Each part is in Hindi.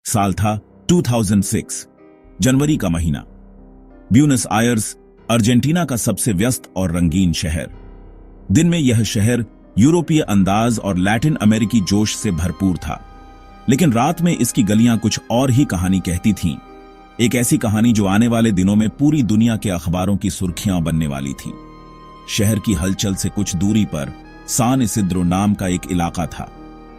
साल था 2006, जनवरी का महीना। ब्यूनस आयर्स, अर्जेंटीना का सबसे व्यस्त और रंगीन शहर। दिन में यह शहर यूरोपीय अंदाज और लैटिन अमेरिकी जोश से भरपूर था, लेकिन रात में इसकी गलियां कुछ और ही कहानी कहती थीं। एक ऐसी कहानी जो आने वाले दिनों में पूरी दुनिया के अखबारों की सुर्खियां बनने वाली थी। शहर की हलचल से कुछ दूरी पर सान इसिद्रो नाम का एक इलाका था।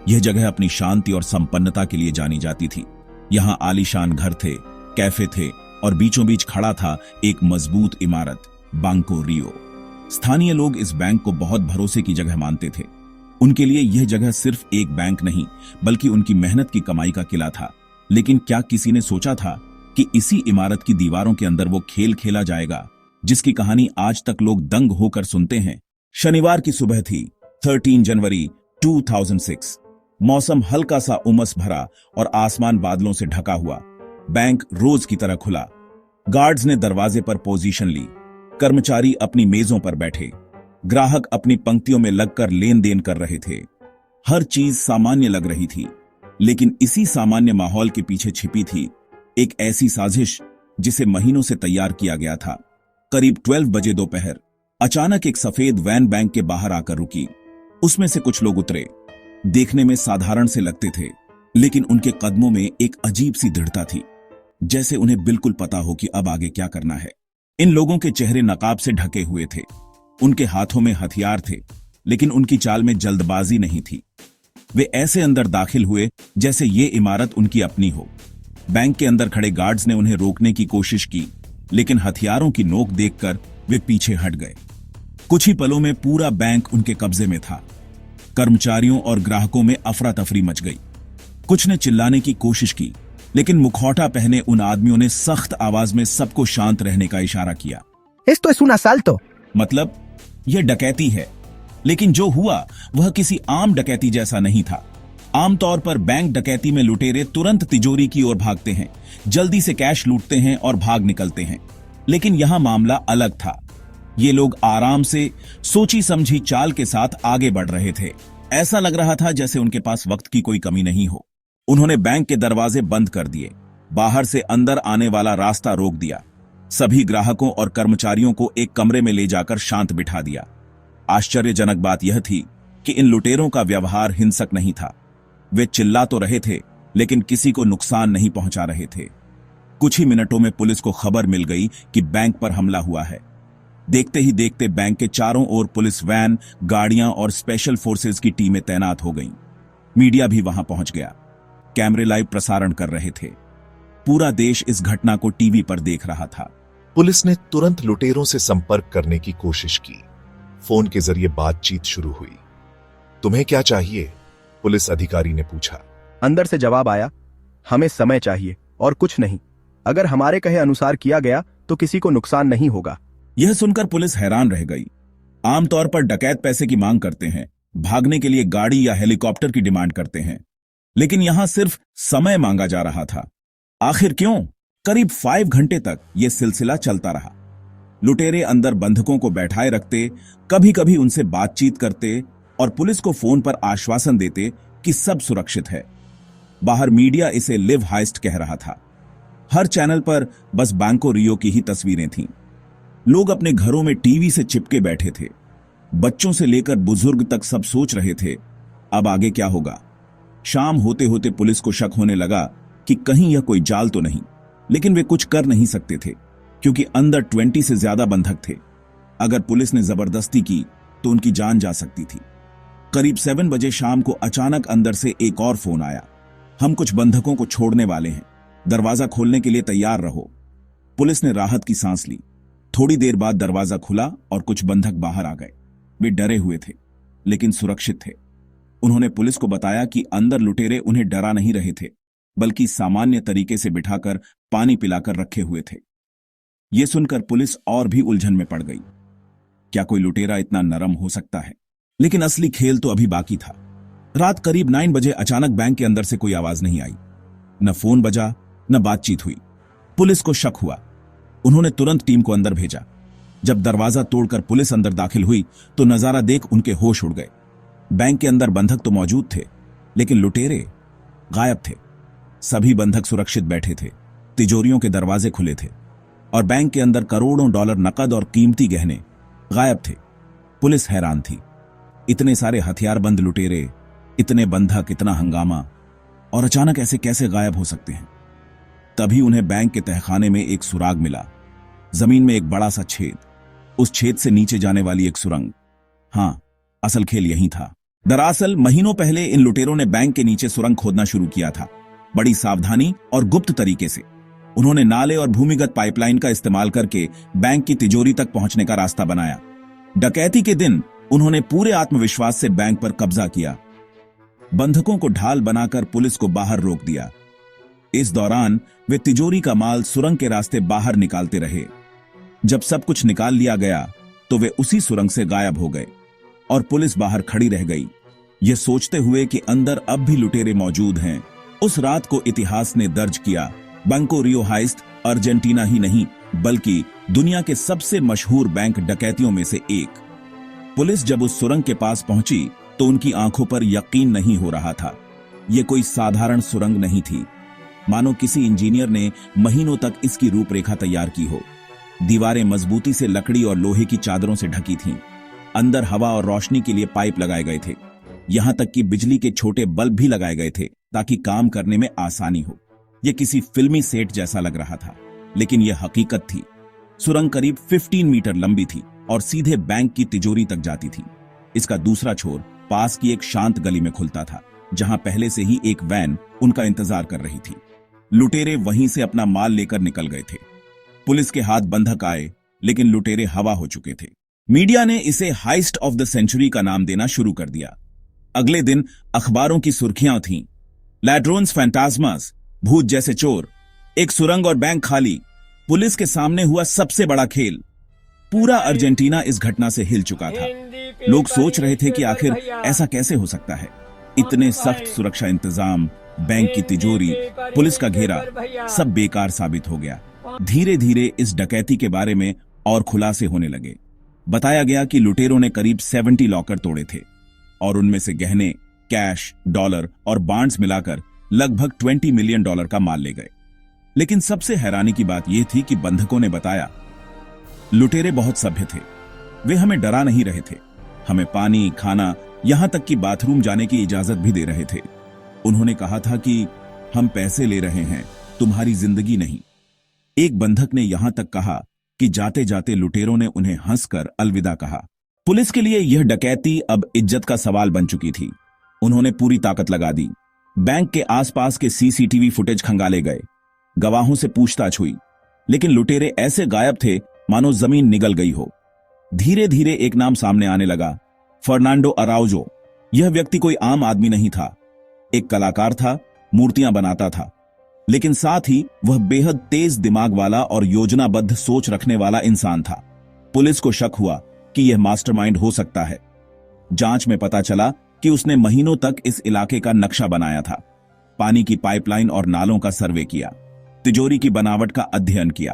यह जगह अपनी शांति और संपन्नता के लिए जानी जाती थी। यहां आलीशान घर थे, कैफे थे और बीचों बीच खड़ा था एक मजबूत इमारत, बांको रियो। स्थानीय लोग इस बैंक को बहुत भरोसे की जगह मानते थे। उनके लिए यह जगह सिर्फ एक बैंक नहीं, बल्कि उनकी मेहनत की कमाई का किला था। लेकिन क्या किसी ने सोचा था कि इसी इमारत की दीवारों के अंदर वो खेल खेला जाएगा जिसकी कहानी आज तक लोग दंग होकर सुनते हैं। शनिवार की सुबह थी, 13 जनवरी 2006। मौसम हल्का सा उमस भरा और आसमान बादलों से ढका हुआ। बैंक रोज की तरह खुला। गार्ड्स ने दरवाजे पर पोजीशन ली। कर्मचारी अपनी मेजों पर बैठे। ग्राहक अपनी पंक्तियों में लगकर लेन देन कर रहे थे। हर चीज सामान्य लग रही थी, लेकिन इसी सामान्य माहौल के पीछे छिपी थी एक ऐसी साजिश जिसे महीनों से तैयार किया गया था। करीब 12 बजे दोपहर अचानक एक सफेद वैन बैंक के बाहर आकर रुकी। उसमें से कुछ लोग उतरे। देखने में साधारण से लगते थे, लेकिन उनके कदमों में एक अजीब सी दृढ़ता थी, जैसे उन्हें बिल्कुल पता हो कि अब आगे क्या करना है। इन लोगों के चेहरे नकाब से ढके हुए थे। उनके हाथों में हथियार थे, लेकिन उनकी चाल में जल्दबाजी नहीं थी। वे ऐसे अंदर दाखिल हुए जैसे ये इमारत उनकी अपनी हो। बैंक के अंदर खड़े गार्ड्स ने उन्हें रोकने की कोशिश की, लेकिन हथियारों की नोक देखकर वे पीछे हट गए। कुछ ही पलों में पूरा बैंक उनके कब्जे में था। कर्मचारियों और ग्राहकों में अफरा तफरी मच गई। कुछ ने चिल्लाने की कोशिश की, लेकिन मुखौटा पहने उन आदमियों ने सख्त आवाज में सबको शांत रहने का इशारा किया। Esto es un asalto। मतलब यह डकैती है। लेकिन जो हुआ वह किसी आम डकैती जैसा नहीं था। आमतौर पर बैंक डकैती में लुटेरे तुरंत तिजोरी की ओर भागते हैं, जल्दी से कैश लूटते हैं और भाग निकलते हैं। लेकिन यहां मामला अलग था। ये लोग आराम से सोची समझी चाल के साथ आगे बढ़ रहे थे। ऐसा लग रहा था जैसे उनके पास वक्त की कोई कमी नहीं हो। उन्होंने बैंक के दरवाजे बंद कर दिए, बाहर से अंदर आने वाला रास्ता रोक दिया। सभी ग्राहकों और कर्मचारियों को एक कमरे में ले जाकर शांत बिठा दिया। आश्चर्यजनक बात यह थी कि इन लुटेरों का व्यवहार हिंसक नहीं था। वे चिल्ला तो रहे थे, लेकिन किसी को नुकसान नहीं पहुंचा रहे थे। कुछ ही मिनटों में पुलिस को खबर मिल गई कि बैंक पर हमला हुआ है। देखते ही देखते बैंक के चारों ओर पुलिस वैन, गाड़ियां और स्पेशल फोर्सेज की टीमें तैनात हो गईं। मीडिया भी वहां पहुंच गया। कैमरे लाइव प्रसारण कर रहे थे। पूरा देश इस घटना को टीवी पर देख रहा था। पुलिस ने तुरंत लुटेरों से संपर्क करने की कोशिश की। फोन के जरिए बातचीत शुरू हुई। तुम्हें क्या चाहिए? पुलिस अधिकारी ने पूछा। अंदर से जवाब आया, हमें समय चाहिए और कुछ नहीं। अगर हमारे कहे अनुसार किया गया तो किसी को नुकसान नहीं होगा। यह सुनकर पुलिस हैरान रह गई। आमतौर पर डकैत पैसे की मांग करते हैं, भागने के लिए गाड़ी या हेलीकॉप्टर की डिमांड करते हैं, लेकिन यहां सिर्फ समय मांगा जा रहा था। आखिर क्यों? करीब 5 घंटे तक यह सिलसिला चलता रहा। लुटेरे अंदर बंधकों को बैठाए रखते, कभी कभी उनसे बातचीत करते और पुलिस को फोन पर आश्वासन देते कि सब सुरक्षित है। बाहर मीडिया इसे लिव हाइस्ट कह रहा था। हर चैनल पर बस बांको रियो की ही तस्वीरें थीं। लोग अपने घरों में टीवी से चिपके बैठे थे। बच्चों से लेकर बुजुर्ग तक सब सोच रहे थे, अब आगे क्या होगा। शाम होते होते पुलिस को शक होने लगा कि कहीं यह कोई जाल तो नहीं, लेकिन वे कुछ कर नहीं सकते थे क्योंकि अंदर 20 से ज्यादा बंधक थे। अगर पुलिस ने जबरदस्ती की तो उनकी जान जा सकती थी। करीब 7 बजे शाम को अचानक अंदर से एक और फोन आया। हम कुछ बंधकों को छोड़ने वाले हैं, दरवाजा खोलने के लिए तैयार रहो। पुलिस ने राहत की सांस ली। थोड़ी देर बाद दरवाजा खुला और कुछ बंधक बाहर आ गए। वे डरे हुए थे, लेकिन सुरक्षित थे। उन्होंने पुलिस को बताया कि अंदर लुटेरे उन्हें डरा नहीं रहे थे, बल्कि सामान्य तरीके से बिठाकर पानी पिलाकर रखे हुए थे। यह सुनकर पुलिस और भी उलझन में पड़ गई। क्या कोई लुटेरा इतना नरम हो सकता है? लेकिन असली खेल तो अभी बाकी था। रात करीब 9 बजे अचानक बैंक के अंदर से कोई आवाज नहीं आई। न फोन बजा, न बातचीत हुई। पुलिस को शक हुआ। उन्होंने तुरंत टीम को अंदर भेजा। जब दरवाजा तोड़कर पुलिस अंदर दाखिल हुई तो नजारा देख उनके होश उड़ गए। बैंक के अंदर बंधक तो मौजूद थे, लेकिन लुटेरे गायब थे। सभी बंधक सुरक्षित बैठे थे, तिजोरियों के दरवाजे खुले थे और बैंक के अंदर करोड़ों डॉलर नकद और कीमती गहने गायब थे। पुलिस हैरान थी। इतने सारे हथियारबंद लुटेरे, इतने बंधक, इतना हंगामा, और अचानक ऐसे कैसे गायब हो सकते हैं? तभी उन्हें बैंक के तहखाने में एक सुराग मिला। जमीन में एक बड़ा सा छेद, उस छेद से नीचे जाने वाली एक सुरंग। हां, असल खेल यही था। दरअसल महीनों पहले इन लुटेरों ने बैंक के नीचे सुरंग खोदना शुरू किया था। बड़ी सावधानी और गुप्त तरीके से उन्होंने नाले और भूमिगत पाइपलाइन का इस्तेमाल करके बैंक की तिजोरी तक पहुंचने का रास्ता बनाया। डकैती के दिन उन्होंने पूरे आत्मविश्वास से बैंक पर कब्जा किया। बंधकों को ढाल बनाकर पुलिस को बाहर रोक दिया। इस दौरान वे तिजोरी का माल सुरंग के रास्ते बाहर निकालते रहे। जब सब कुछ निकाल लिया गया तो वे उसी सुरंग से गायब हो गए और पुलिस बाहर खड़ी रह गई, यह सोचते हुए कि अंदर अब भी लुटेरे मौजूद हैं। उस रात को इतिहास ने दर्ज किया। बैंको रियो हाइस्ट अर्जेंटीना ही नहीं बल्कि दुनिया के सबसे मशहूर बैंक डकैतियों में से एक। पुलिस जब उस सुरंग के पास पहुंची तो उनकी आंखों पर यकीन नहीं हो रहा था। यह कोई साधारण सुरंग नहीं थी, मानो किसी इंजीनियर ने महीनों तक इसकी रूपरेखा तैयार की हो। दीवारें मजबूती से लकड़ी और लोहे की चादरों से ढकी थीं। अंदर हवा और रोशनी के लिए पाइप लगाए गए थे। यहां तक कि बिजली के छोटे बल्ब भी लगाए गए थे ताकि काम करने में आसानी हो। यह किसी फिल्मी सेट जैसा लग रहा था, लेकिन यह हकीकत थी। सुरंग करीब 15 मीटर लंबी थी और सीधे बैंक की तिजोरी तक जाती थी। इसका दूसरा छोर पास की एक शांत गली में खुलता था, जहां पहले से ही एक वैन उनका इंतजार कर रही थी। लुटेरे वहीं से अपना माल लेकर निकल गए थे। पुलिस के हाथ बंधक आए, लेकिन लुटेरे हवा हो चुके थे। मीडिया ने इसे हाइस्ट ऑफ द सेंचुरी का नाम देना शुरू कर दिया। अगले दिन अखबारों की सुर्खियां थीं, लैड्रोन्स फैंटास्मास, भूत जैसे चोर, एक सुरंग और बैंक खाली, पुलिस के सामने हुआ सबसे बड़ा खेल। पूरा अर्जेंटीना इस घटना से हिल चुका था। लोग सोच रहे थे कि आखिर ऐसा कैसे हो सकता है। इतने सख्त सुरक्षा इंतजाम, बैंक की तिजोरी, पुलिस का घेरा, सब बेकार साबित हो गया। धीरे धीरे इस डकैती के बारे में और खुलासे होने लगे। बताया गया कि लुटेरों ने करीब 70 लॉकर तोड़े थे और उनमें से गहने, कैश, डॉलर और बॉन्ड्स मिलाकर लगभग $20 मिलियन का माल ले गए। लेकिन सबसे हैरानी की बात यह थी कि बंधकों ने बताया, लुटेरे बहुत सभ्य थे। वे हमें डरा नहीं रहे थे। हमें पानी, खाना, यहां तक कि बाथरूम जाने की इजाजत भी दे रहे थे। उन्होंने कहा था कि हम पैसे ले रहे हैं, तुम्हारी जिंदगी नहीं। एक बंधक ने यहां तक कहा कि जाते जाते लुटेरों ने उन्हें हंसकर अलविदा कहा। पुलिस के लिए यह डकैती अब इज्जत का सवाल बन चुकी थी। उन्होंने पूरी ताकत लगा दी। बैंक के आसपास के सीसीटीवी फुटेज खंगाले गए, गवाहों से पूछताछ हुई, लेकिन लुटेरे ऐसे गायब थे मानो जमीन निगल गई हो। धीरे धीरे एक नाम सामने आने लगा, फर्नांडो अराउजो। यह व्यक्ति कोई आम आदमी नहीं था। एक कलाकार था, मूर्तियां बनाता था, लेकिन साथ ही वह बेहद तेज दिमाग वाला और योजनाबद्ध सोच रखने वाला इंसान था। पुलिस को शक हुआ कि यह मास्टरमाइंड हो सकता है। जांच में पता चला कि उसने महीनों तक इस इलाके का नक्शा बनाया था, पानी की पाइपलाइन और नालों का सर्वे किया, तिजोरी की बनावट का अध्ययन किया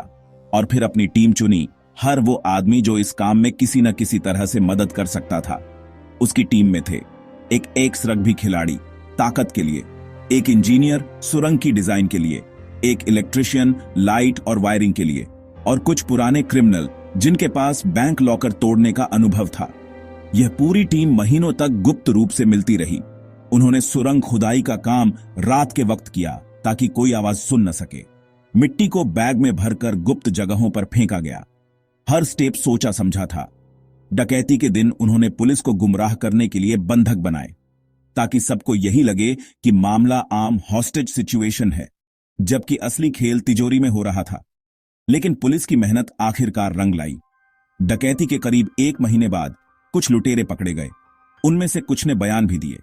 और फिर अपनी टीम चुनी। हर वो आदमी जो इस काम में किसी न किसी तरह से मदद कर सकता था। उसकी टीम में थे एक एक्स रग्बी खिलाड़ी ताकत के लिए, एक इंजीनियर सुरंग की डिजाइन के लिए, एक इलेक्ट्रिशियन लाइट और वायरिंग के लिए, और कुछ पुराने क्रिमिनल जिनके पास बैंक लॉकर तोड़ने का अनुभव था। यह पूरी टीम महीनों तक गुप्त रूप से मिलती रही। उन्होंने सुरंग खुदाई का काम रात के वक्त किया ताकि कोई आवाज सुन न सके। मिट्टी को बैग में भरकर गुप्त जगहों पर फेंका गया। हर स्टेप सोचा समझा था। डकैती के दिन उन्होंने पुलिस को गुमराह करने के लिए बंधक बनाए ताकि सबको यही लगे कि मामला आम हॉस्टेज सिचुएशन है, जबकि असली खेल तिजोरी में हो रहा था। लेकिन पुलिस की मेहनत आखिरकार रंग लाई। डकैती के करीब 1 महीने बाद कुछ लुटेरे पकड़े गए। उनमें से कुछ ने बयान भी दिए।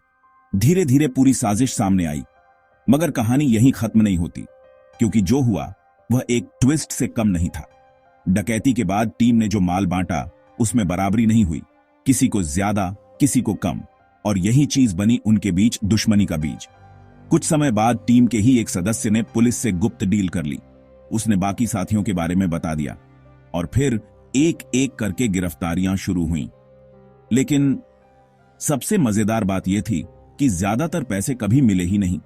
धीरे धीरे पूरी साजिश सामने आई। मगर कहानी यहीं खत्म नहीं होती, क्योंकि जो हुआ वह एक ट्विस्ट से कम नहीं था। डकैती के बाद टीम ने जो माल बांटा उसमें बराबरी नहीं हुई, किसी को ज्यादा किसी को कम, और यही चीज बनी उनके बीच दुश्मनी का बीज। कुछ समय बाद टीम के ही एक सदस्य ने पुलिस से गुप्त डील कर ली। उसने बाकी साथियों के बारे में बता दिया और फिर एक एक करके गिरफ्तारियां शुरू हुईं। लेकिन सबसे मजेदार बात यह थी कि ज्यादातर पैसे कभी मिले ही नहीं।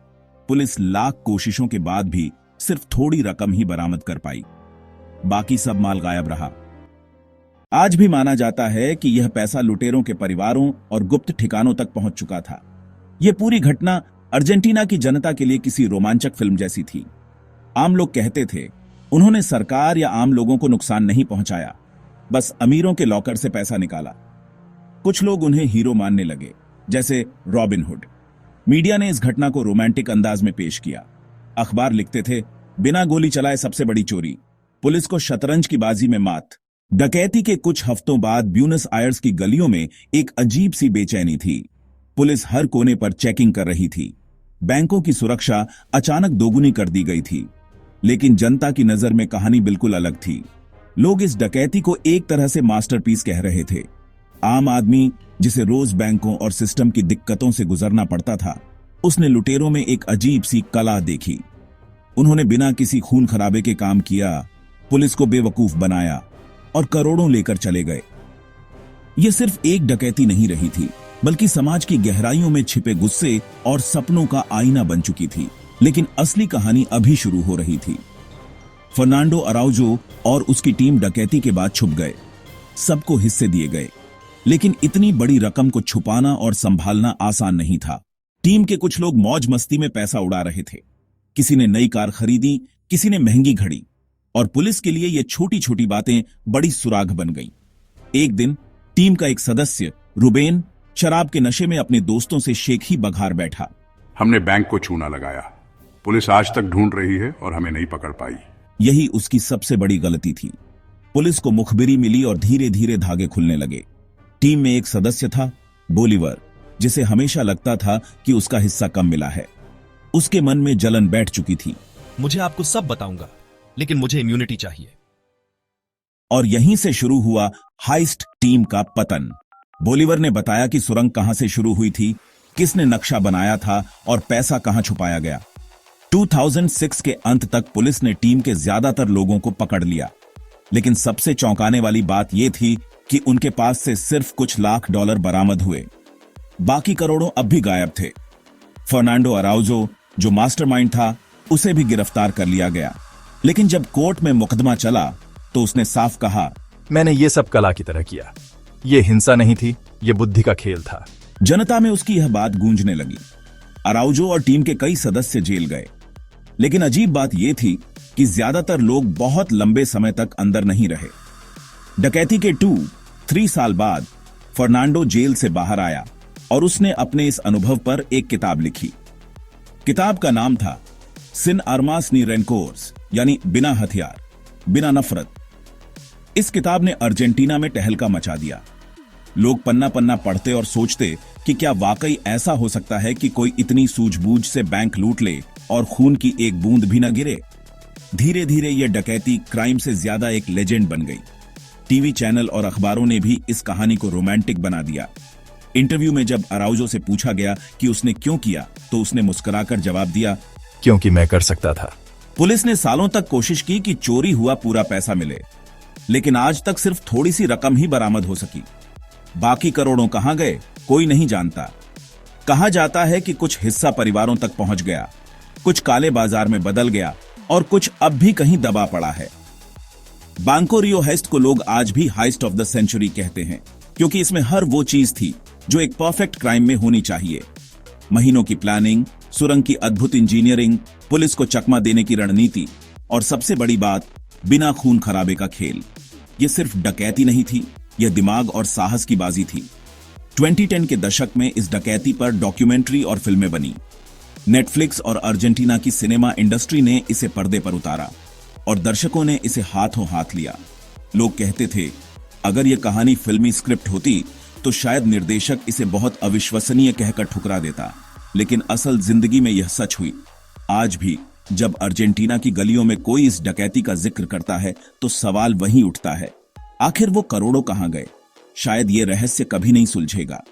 पुलिस लाख कोशिशों के बाद भी सिर्फ थोड़ी रकम ही बरामद कर पाई। बाकी सब माल गायब रहा। आज भी माना जाता है कि यह पैसा लुटेरों के परिवारों और गुप्त ठिकानों तक पहुंच चुका था। यह पूरी घटना अर्जेंटीना की जनता के लिए किसी रोमांचक फिल्म जैसी थी। आम लोग कहते थे, उन्होंने सरकार या आम लोगों को नुकसान नहीं पहुंचाया, बस अमीरों के लॉकर से पैसा निकाला। कुछ लोग उन्हें हीरो मानने लगे, जैसे रॉबिन हुड। मीडिया ने इस घटना को रोमांटिक अंदाज में पेश किया। अखबार लिखते थे, बिना गोली चलाए सबसे बड़ी चोरी, पुलिस को शतरंज की बाजी में मात। डकैती के कुछ हफ्तों बाद ब्यूनस आयर्स की गलियों में एक अजीब सी बेचैनी थी। पुलिस हर कोने पर चेकिंग कर रही थी। बैंकों की सुरक्षा अचानक दोगुनी कर दी गई थी। लेकिन जनता की नजर में कहानी बिल्कुल अलग थी। लोग इस डकैती को एक तरह से मास्टरपीस कह रहे थे। आम आदमी, जिसे रोज बैंकों और सिस्टम की दिक्कतों से गुजरना पड़ता था, उसने लुटेरों में एक अजीब सी कला देखी। उन्होंने बिना किसी खून खराबे के काम किया, पुलिस को बेवकूफ बनाया और करोड़ों लेकर चले गए। यह सिर्फ एक डकैती नहीं रही थी, बल्कि समाज की गहराइयों में छिपे गुस्से और सपनों का आईना बन चुकी थी। लेकिन असली कहानी अभी शुरू हो रही थी। फर्नांडो अराउजो और उसकी टीम डकैती के बाद छुप गए। सबको हिस्से दिए गए, लेकिन इतनी बड़ी रकम को छुपाना और संभालना आसान नहीं था। टीम के कुछ लोग मौज मस्ती में पैसा उड़ा रहे थे। किसी ने नई कार खरीदी, किसी ने महंगी घड़ी, और पुलिस के लिए ये छोटी छोटी बातें बड़ी सुराग बन गईं। एक दिन टीम का एक सदस्य रुबेन शराब के नशे में अपने दोस्तों से शेख ही बघार बैठा। हमने बैंक को छूना लगाया, पुलिस आज तक ढूंढ रही है और हमें नहीं पकड़ पाई। यही उसकी सबसे बड़ी गलती थी। पुलिस को मुखबिरी मिली और धीरे धीरे धागे खुलने लगे। टीम में एक सदस्य था, बोलीवर, जिसे हमेशा लगता था कि उसका हिस्सा कम मिला है। उसके मन में जलन बैठ चुकी थी। मुझे आपको सब बताऊंगा, लेकिन मुझे इम्यूनिटी चाहिए। और यहीं से शुरू हुआ हाइस्ट टीम का पतन। बोलीवर ने बताया कि सुरंग कहां से शुरू हुई थी, किसने नक्शा बनाया था और पैसा कहां छुपाया गया। 2006 के अंत तक पुलिस ने टीम के ज्यादातर लोगों को पकड़ लिया, लेकिन सबसे चौंकाने वाली बात यह थी कि उनके पास से सिर्फ कुछ लाख डॉलर बरामद हुए। बाकी करोड़ों अब भी गायब थे। फर्नांडो अराउजो, जो मास्टरमाइंड था, उसे भी गिरफ्तार कर लिया गया। लेकिन जब कोर्ट में मुकदमा चला तो उसने साफ कहा, मैंने ये सब कला की तरह किया। ये हिंसा नहीं थी, ये बुद्धि का खेल था। जनता में उसकी यह बात गूंजने लगी। अराउजो और टीम के कई सदस्य जेल गए। लेकिन अजीब बात यह थी कि ज्यादातर लोग बहुत लंबे समय तक अंदर नहीं रहे। डकैती के 3 साल बाद फर्नांडो जेल से बाहर आया और उसने अपने इस अनुभव पर एक किताब लिखी। किताब का नाम था सिन आर्मास नी रेनकोर्स, यानी बिना हथियार, बिना नफरत। इस किताब ने अर्जेंटीना में टहलका मचा दिया। लोग पन्ना पन्ना पढ़ते और सोचते कि क्या वाकई ऐसा हो सकता है कि कोई इतनी सूझबूझ से बैंक लूट ले और खून की एक बूंद भी न गिरे। धीरे धीरे यह डकैती क्राइम से ज्यादा एक लेजेंड बन गई। टीवी चैनल और अखबारों ने भी इस कहानी को रोमांटिक बना दिया। इंटरव्यू में जब अराउजो से पूछा गया कि उसने क्यों किया, तो उसने मुस्कुराकर जवाब दिया, क्योंकि मैं कर सकता था। पुलिस ने सालों तक कोशिश की कि चोरी हुआ पूरा पैसा मिले, लेकिन आज तक सिर्फ थोड़ी सी रकम ही बरामद हो सकी। बाकी करोड़ों कहां गए, कोई नहीं जानता। कहा जाता है कि कुछ हिस्सा परिवारों तक पहुंच गया, कुछ काले बाजार में बदल गया और कुछ अब भी कहीं दबा पड़ा है। बैंको रियो हेस्ट को लोग आज भी हाइस्ट ऑफ द सेंचुरी कहते हैं, क्योंकि इसमें हर वो चीज थी जो एक परफेक्ट क्राइम में होनी चाहिए। महीनों की प्लानिंग, सुरंग की अद्भुत इंजीनियरिंग, पुलिस को चकमा देने की रणनीति और सबसे बड़ी बात, बिना खून खराबे का खेल। यह सिर्फ डकैती नहीं थी, यह दिमाग और साहस की बाजी थी। 2010 के दशक में इस डकैती पर डॉक्यूमेंट्री और फिल्में बनी। नेटफ्लिक्स और अर्जेंटीना की सिनेमा इंडस्ट्री ने इसे पर्दे पर उतारा और दर्शकों ने इसे हाथों हाथ लिया। लोग कहते थे, अगर यह कहानी फिल्मी स्क्रिप्ट होती तो शायद निर्देशक इसे बहुत अविश्वसनीय कहकर ठुकरा देता, लेकिन असल जिंदगी में यह सच हुई। आज भी जब अर्जेंटीना की गलियों में कोई इस डकैती का जिक्र करता है तो सवाल वहीं उठता है, आखिर वो करोड़ों कहां गए? शायद ये रहस्य कभी नहीं सुलझेगा,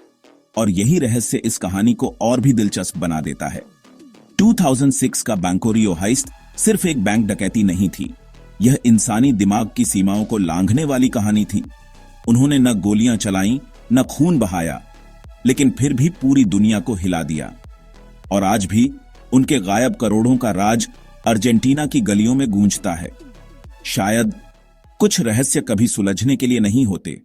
और यही रहस्य इस कहानी को और भी दिलचस्प बना देता है। 2006 का बैंको रियो हाइस्ट सिर्फ एक बैंक डकैती नहीं थी, यह इंसानी दिमाग की सीमाओं को लांघने वाली कहानी थी। उन्होंने न गोलियां चलाईं, न खून बहाया, लेकिन फिर भी पूरी दुनिया को हिला दिया। और आज भी उनके गायब करोड़ों का राज अर्जेंटीना की गलियों में गूंजता है। शायद कुछ रहस्य कभी सुलझने के लिए नहीं होते,